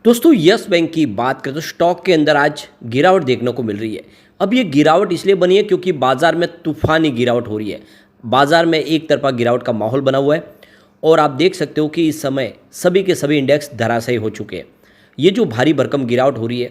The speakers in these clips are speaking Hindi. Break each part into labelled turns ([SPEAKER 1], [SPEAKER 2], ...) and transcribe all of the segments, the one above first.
[SPEAKER 1] दोस्तों यस बैंक की बात करें तो स्टॉक के अंदर आज गिरावट देखने को मिल रही है। अब ये गिरावट इसलिए बनी है क्योंकि बाजार में तूफानी गिरावट हो रही है। बाजार में एक तरफा गिरावट का माहौल बना हुआ है और आप देख सकते हो कि इस समय सभी के सभी इंडेक्स धराशायी हो चुके हैं। ये जो भारी भरकम गिरावट हो रही है,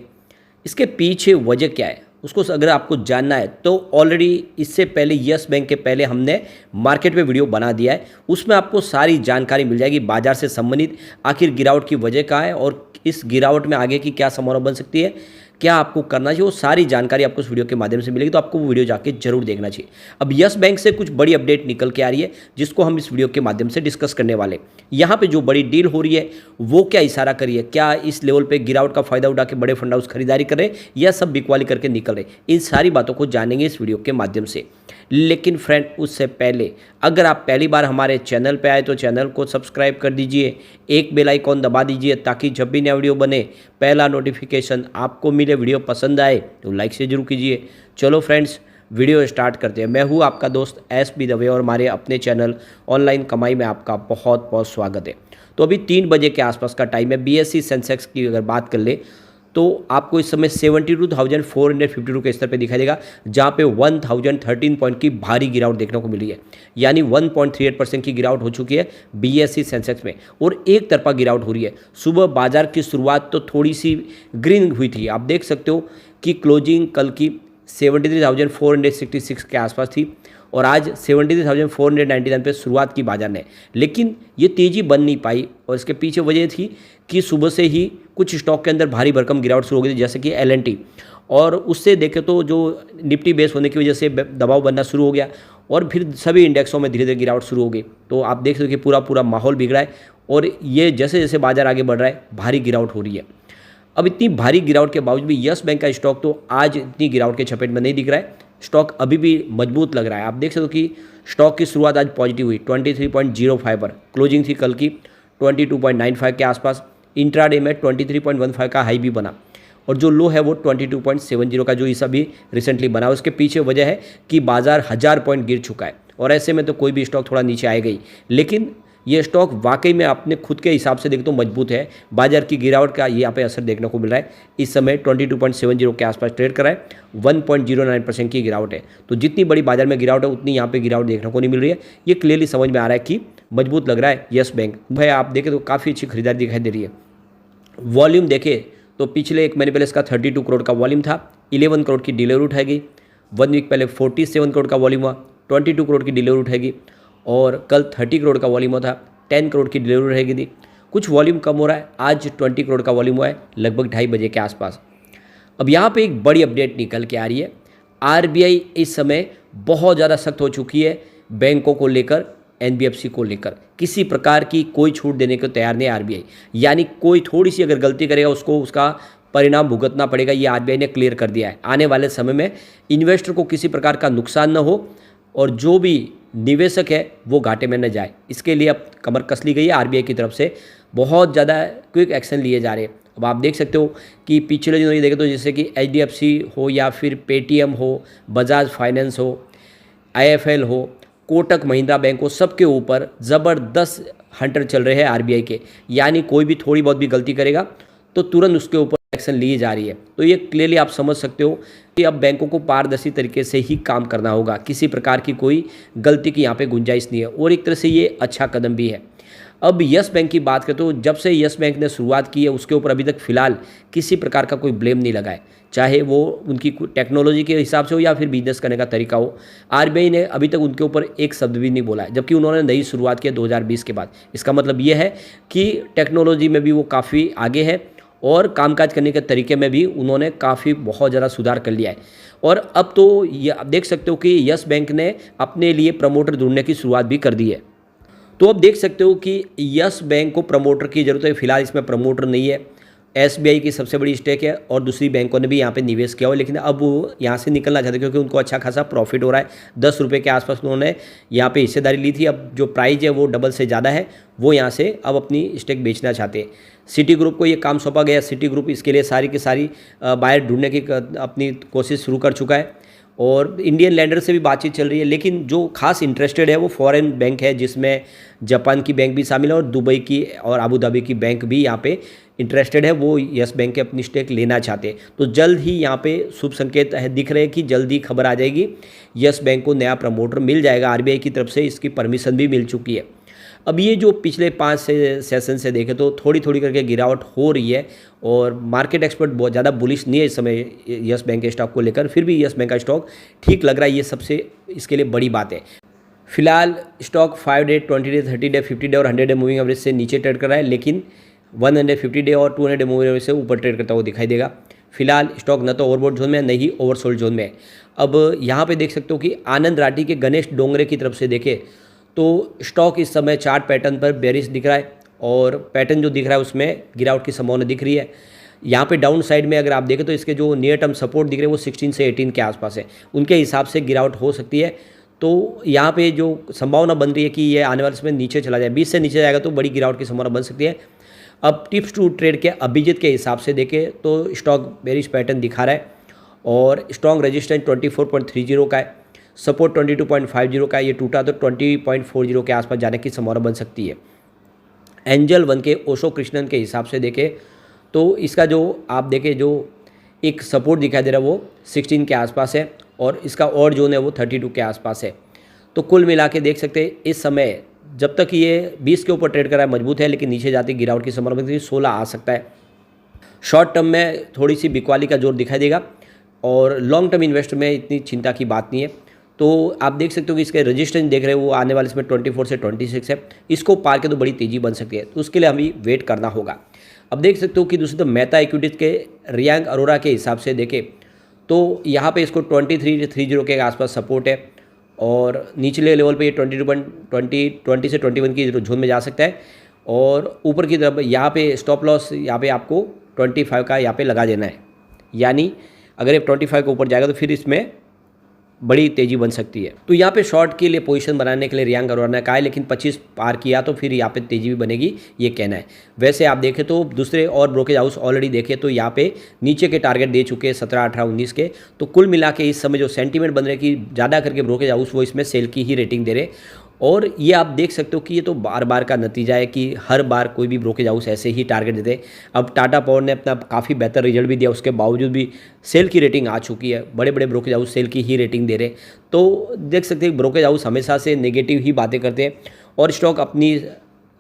[SPEAKER 1] इसके पीछे वजह क्या है उसको अगर आपको जानना है तो ऑलरेडी इससे पहले यस बैंक के पहले हमने मार्केट पे वीडियो बना दिया है। उसमें आपको सारी जानकारी मिल जाएगी बाजार से संबंधित, आखिर गिरावट की वजह क्या है और इस गिरावट में आगे की क्या संभावना बन सकती है, क्या आपको करना चाहिए, वो सारी जानकारी आपको इस वीडियो के माध्यम से मिलेगी। तो आपको वो वीडियो जाके जरूर देखना चाहिए। अब यस बैंक से कुछ बड़ी अपडेट निकल के आ रही है जिसको हम इस वीडियो के माध्यम से डिस्कस करने वाले। यहाँ पे जो बड़ी डील हो रही है वो क्या इशारा करी है, क्या इस लेवल पे गिरावट का फायदा उठा के बड़े फंड हाउस खरीदारी कर रहे हैं या सब बिकवाली करके निकल रहे, इन सारी बातों को जानेंगे इस वीडियो के माध्यम से। लेकिन फ्रेंड उससे पहले अगर आप पहली बार हमारे चैनल पे आए तो चैनल को सब्सक्राइब कर दीजिए, एक बेल आइकॉन दबा दीजिए ताकि जब भी नया वीडियो बने पहला नोटिफिकेशन आपको मिले। वीडियो पसंद आए तो लाइक से जरूर कीजिए। चलो फ्रेंड्स वीडियो स्टार्ट करते हैं। मैं हूँ आपका दोस्त एसबी दवे और हमारे अपने चैनल ऑनलाइन कमाई में आपका बहुत बहुत स्वागत है। तो अभी 3 बजे के आसपास का टाइम है। बीएसई सेंसेक्स की अगर बात कर ले तो आपको इस समय 72,452 के स्तर पे दिखाई देगा, जहाँ पे 1013 पॉइंट की भारी गिरावट देखने को मिली है। यानी 1.38% की गिरावट हो चुकी है बीएसई सेंसेक्स में और एक तरफा गिरावट हो रही है। सुबह बाजार की शुरुआत तो थोड़ी सी ग्रीन हुई थी, आप देख सकते हो कि क्लोजिंग कल की 73,466 के आसपास थी और आज 73,499 पे शुरुआत की बाजार ने, लेकिन ये तेज़ी बन नहीं पाई और इसके पीछे वजह थी कि सुबह से ही कुछ स्टॉक के अंदर भारी भरकम गिरावट शुरू हो गई थी, जैसे कि एलएनटी, और उससे देखें तो जो निफ्टी बेस होने की वजह से दबाव बनना शुरू हो गया और फिर सभी इंडेक्सों में धीरे धीरे गिरावट शुरू हो गई। तो आप देख सकते हो कि पूरा माहौल बिगड़ा है और ये जैसे जैसे बाजार आगे बढ़ रहा है भारी गिरावट हो रही है। अब इतनी भारी गिरावट के बावजूद भी यस बैंक का स्टॉक तो आज इतनी गिरावट के चपेट में नहीं दिख रहा है। स्टॉक अभी भी मजबूत लग रहा है। आप देख सकते हो कि स्टॉक की शुरुआत आज पॉजिटिव हुई 23.05 पर, क्लोजिंग थी कल की 22.95 के आसपास। इंट्राडे में 23.15 का हाई भी बना और जो लो है वो 22.70 का जो इस अभी रिसेंटली बना। उसके पीछे वजह है कि बाजार 1000 पॉइंट गिर चुका है और ऐसे में तो कोई भी स्टॉक थोड़ा नीचे आएगा ही, लेकिन ये स्टॉक वाकई में अपने खुद के हिसाब से देखें तो मजबूत है। बाजार की गिरावट का यहाँ पे असर देखने को मिल रहा है। इस समय 22.70 के आसपास ट्रेड कर रहा है, 1.09% की गिरावट है। तो जितनी बड़ी बाजार में गिरावट है उतनी यहाँ पे गिरावट देखने को नहीं मिल रही है। ये क्लियरली समझ में आ रहा है कि मजबूत लग रहा है यस बैंक। भाई आप देखें तो काफ़ी अच्छी खरीदारी दिखाई दे रही है। वॉल्यूम देखें तो पिछले एक महीने पहले इसका 32 करोड़ का वॉल्यूम था, 11 करोड़ की डिलीवरी उठाई गई। 1 वीक पहले 47 करोड़ का वॉल्यूम हुआ, 22 करोड़ की डिलीवरी उठाएगी और कल 30 करोड़ का वॉल्यूम हुआ था, 10 करोड़ की डिलीवरी रहेगी थी। कुछ वॉल्यूम कम हो रहा है, आज 20 करोड़ का वॉल्यूम हुआ है लगभग 2:30 बजे के आसपास। अब यहाँ पे एक बड़ी अपडेट निकल के आ रही है। आरबीआई इस समय बहुत ज़्यादा सख्त हो चुकी है बैंकों को लेकर, एनबीएफसी को लेकर। किसी प्रकार की कोई छूट देने को तैयार नहीं है आरबीआई। यानी कोई थोड़ी सी अगर गलती करेगा उसको उसका परिणाम भुगतना पड़ेगा, ये आरबीआई ने क्लियर कर दिया है। आने वाले समय में इन्वेस्टर को किसी प्रकार का नुकसान न हो और जो भी निवेशक है वो घाटे में न जाए, इसके लिए अब कमर कस ली गई है आरबीआई की तरफ से। बहुत ज़्यादा क्विक एक्शन लिए जा रहे हैं। अब आप देख सकते हो कि पिछले दिनों ये देखें तो जैसे कि एचडीएफसी हो या फिर पेटीएम हो, बजाज फाइनेंस हो, आईएफएल हो, कोटक महिंद्रा बैंक हो, सबके ऊपर ज़बरदस्त हंटर चल रहे हैं आरबीआई के। यानी कोई भी थोड़ी बहुत भी गलती करेगा तो तुरंत उसके ऊपर एक्शन ली जा रही है। तो ये क्लियरली आप समझ सकते हो कि अब बैंकों को पारदर्शी तरीके से ही काम करना होगा, किसी प्रकार की कोई गलती की यहाँ पे गुंजाइश नहीं है और एक तरह से ये अच्छा कदम भी है। अब यस बैंक की बात करें तो जब से यस बैंक ने शुरुआत की है उसके ऊपर अभी तक फ़िलहाल किसी प्रकार का कोई ब्लेम नहीं लगा है, चाहे वो उनकी टेक्नोलॉजी के हिसाब से हो या फिर बिजनेस करने का तरीका हो। आरबीआई ने अभी तक उनके ऊपर एक शब्द भी नहीं बोला है, जबकि उन्होंने नई शुरुआत की 2020 के बाद। इसका मतलब ये है कि टेक्नोलॉजी में भी वो काफ़ी आगे है और कामकाज करने के तरीके में भी उन्होंने काफ़ी बहुत ज़्यादा सुधार कर लिया है। और अब तो ये आप देख सकते हो कि यस बैंक ने अपने लिए प्रमोटर ढूंढने की शुरुआत भी कर दी है। तो अब देख सकते हो कि यस बैंक को प्रमोटर की ज़रूरत है। फिलहाल इसमें प्रमोटर नहीं है। एसबीआई की सबसे बड़ी स्टेक है और दूसरी बैंकों ने भी यहाँ पे निवेश किया हो, लेकिन अब वो यहाँ से निकलना चाहते क्योंकि उनको अच्छा खासा प्रॉफिट हो रहा है। 10 रुपये के आसपास उन्होंने यहाँ पे हिस्सेदारी ली थी, अब जो प्राइस है वो डबल से ज़्यादा है। वो यहाँ से अब अपनी स्टेक बेचना चाहते हैं। सिटी ग्रुप को ये काम सौंपा गया। सिटी ग्रुप इसके लिए सारी की सारी बायर ढूंढने की अपनी कोशिश शुरू कर चुका है और इंडियन लैंडर से भी बातचीत चल रही है, लेकिन जो खास इंटरेस्टेड है वो फॉरेन बैंक है, जिसमें जापान की बैंक भी शामिल है और दुबई की और अबू धाबी की बैंक भी यहाँ पे इंटरेस्टेड है। वो यस बैंक के अपनी स्टेक लेना चाहते हैं। तो जल्द ही यहाँ पे शुभ संकेत है, दिख रहे हैं कि जल्द ही खबर आ जाएगी, यस बैंक को नया प्रमोटर मिल जाएगा। आरबीआई की तरफ से इसकी परमिशन भी मिल चुकी है। अब ये जो पिछले 5 सेशन से देखें तो थोड़ी थोड़ी करके गिरावट हो रही है और मार्केट एक्सपर्ट बहुत ज़्यादा बुलिश नहीं है इस समय यस बैंक के स्टॉक को लेकर। फिर भी यस बैंक का स्टॉक ठीक लग रहा है, ये सबसे इसके लिए बड़ी बात है। फिलहाल stock 5 day, 20 day, 30 day, 50 day और 100 डे मूविंग एवरेज से नीचे ट्रेड कर रहा है, लेकिन 150 डे और 200 डे मूविंग एवरेज से ऊपर ट्रेड करता हुआ दिखाई देगा। फिलहाल स्टॉक न तो ओवरबॉट जोन में है, न ही ओवरसोल्ड जोन में है। अब यहाँ पे देख सकते हो कि आनंद राठी के गणेश डोंगरे की तरफ से देखें तो स्टॉक इस समय चार्ट पैटर्न पर बेरिश दिख रहा है और पैटर्न जो दिख रहा है उसमें गिरावट की संभावना दिख रही है। यहाँ पे डाउन साइड में अगर आप देखें तो इसके जो नियर टर्म सपोर्ट दिख रहे हैं वो 16 से 18 के आसपास है, उनके हिसाब से गिरावट हो सकती है। तो यहाँ पे जो संभावना बन रही है कि ये आने वाले समय नीचे चला जाए, 20 से नीचे जाएगा तो बड़ी गिरावट की संभावना बन सकती है। अब टिप्स टू ट्रेड के अभिजीत के हिसाब से देखें तो स्टॉक बेरिश पैटर्न दिखा रहा है और स्ट्रॉन्ग रेजिस्टेंस 24.30 का है, सपोर्ट 22.50 का, ये टूटा तो 20.40 के आसपास जाने की संभावना बन सकती है। एंजल वन के ओशो कृष्णन के हिसाब से देखें तो इसका जो आप देखें जो एक सपोर्ट दिखाई दे रहा है वो 16 के आसपास है और इसका और जोन है वो 32 के आसपास है। तो कुल मिला के देख सकते हैं इस समय जब तक ये 20 के ऊपर ट्रेड कर रहा है मजबूत है, लेकिन नीचे जाती गिरावट की संभावना बनती है, 16 आ सकता है। शॉर्ट टर्म में थोड़ी सी बिकवाली का जोर दिखाई देगा और लॉन्ग टर्म इन्वेस्टर में इतनी चिंता की बात नहीं है। तो आप देख सकते हो कि इसके रजिस्टेंस देख रहे हो वो आने वाले इसमें 24 से 26 है, इसको पार के तो बड़ी तेज़ी बन सकती है, तो उसके लिए हमें वेट करना होगा। अब देख सकते हो कि दूसरी तो मेहता इक्विटीज के रियांग अरोरा के हिसाब से देखें तो यहाँ पे इसको 2330 के आसपास सपोर्ट है और निचले लेवल पे ये 20 से 21 की जोन में जा सकता है और ऊपर की तरफ यहाँ पे स्टॉप लॉस यहाँ पे आपको 25 का यहाँ पे लगा देना है, यानी अगर ये 25 के ऊपर जाएगा तो फिर इसमें बड़ी तेज़ी बन सकती है। तो यहाँ पे शॉर्ट के लिए पोजीशन बनाने के लिए रियांग अरोरा ने कहा है, लेकिन 25 पार किया तो फिर यहाँ पे तेज़ी भी बनेगी, ये कहना है। वैसे आप देखें तो दूसरे और ब्रोकेज हाउस ऑलरेडी देखें तो यहाँ पे नीचे के टारगेट दे चुके हैं 17, 18, 19 के। तो कुल मिला के इस समय जो सेंटीमेंट बन रहे हैं कि ज़्यादा करके ब्रोकेज हाउस वो इसमें सेल की ही रेटिंग दे रहे, और ये आप देख सकते हो कि ये तो बार बार का नतीजा है कि हर बार कोई भी ब्रोकेज हाउस ऐसे ही टारगेट देते हैं। अब टाटा पावर ने अपना काफ़ी बेहतर रिजल्ट भी दिया, उसके बावजूद भी सेल की रेटिंग आ चुकी है, बड़े बड़े ब्रोकेज हाउस सेल की ही रेटिंग दे रहे। तो देख सकते हैं ब्रोकेज हाउस हमेशा से नेगेटिव ही बातें करते हैं और स्टॉक अपनी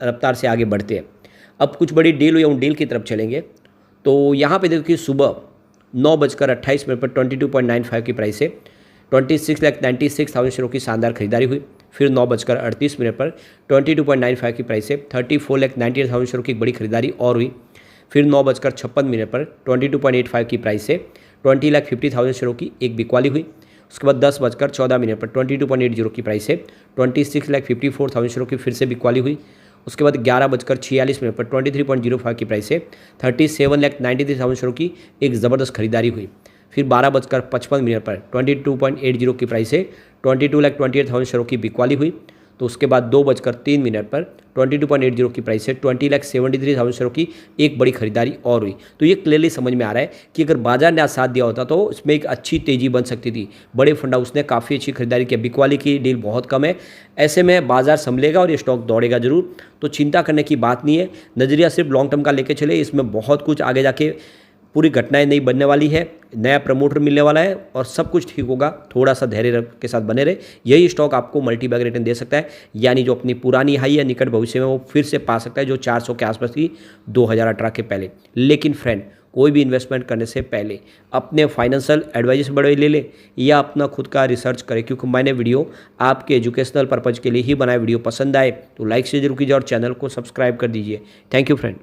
[SPEAKER 1] रफ्तार से आगे बढ़ते हैं। अब कुछ बड़ी डील हुई, उन डील की तरफ चलेंगे। तो यहाँ पे देखिए सुबह 9:28 पर 22.95 की प्राइस से 26,96,000 शेयरों की शानदार खरीदारी हुई। फिर 9:38 पर 22.95 की प्राइस से 34,98,000 शेयरों की एक बड़ी खरीदारी और हुई। फिर 9:56 पर 22.85 की प्राइस से 20,50,000 शेयरों की एक बिकवाली हुई। उसके बाद 10:14 पर 22.80 की प्राइस से 26,54,000 शेयरों की फिर से बिकवाली हुई। उसके बाद 11:46 पर 23.05 की प्राइस से 37,93,000 शेयरों की एक ज़बरदस्त खरीदारी हुई। फिर 12:55 पर 22.80 की प्राइस से 22,28,000 शेयरों की बिकवाली हुई। तो उसके बाद 2:03 पर 22.80 की प्राइस से 20,73,000 शेयरों की एक बड़ी खरीदारी और हुई। तो ये क्लियरली समझ में आ रहा है कि अगर बाजार ने आज साथ दिया होता तो इसमें एक अच्छी तेज़ी बन सकती थी। बड़े फंड हाउस ने काफ़ी अच्छी खरीदारी की, बिकवाली की डील बहुत कम है। ऐसे में बाजार संभलेगा और ये स्टॉक दौड़ेगा जरूर, तो चिंता करने की बात नहीं है। नज़रिया सिर्फ लॉन्ग टर्म का लेके चले, इसमें बहुत कुछ आगे जाके पूरी घटनाएं नई बनने वाली है, नया प्रमोटर मिलने वाला है और सब कुछ ठीक होगा। थोड़ा सा धैर्य के साथ बने रहे, यही स्टॉक आपको मल्टी बैग रिटर्न दे सकता है, यानी जो अपनी पुरानी हाई है निकट भविष्य में वो फिर से पा सकता है, जो 400 के आसपास थी 2018 के पहले। लेकिन फ्रेंड, कोई भी इन्वेस्टमेंट करने से पहले अपने फाइनेंशियल एडवाइजर से बड़े ले ले या अपना खुद का रिसर्च करें, क्योंकि मैंने वीडियो आपके एजुकेशनल पर्पज़ के लिए ही बनाया। वीडियो पसंद आए तो लाइक से जरूर कीजिए और चैनल को सब्सक्राइब कर दीजिए। Thank you friend.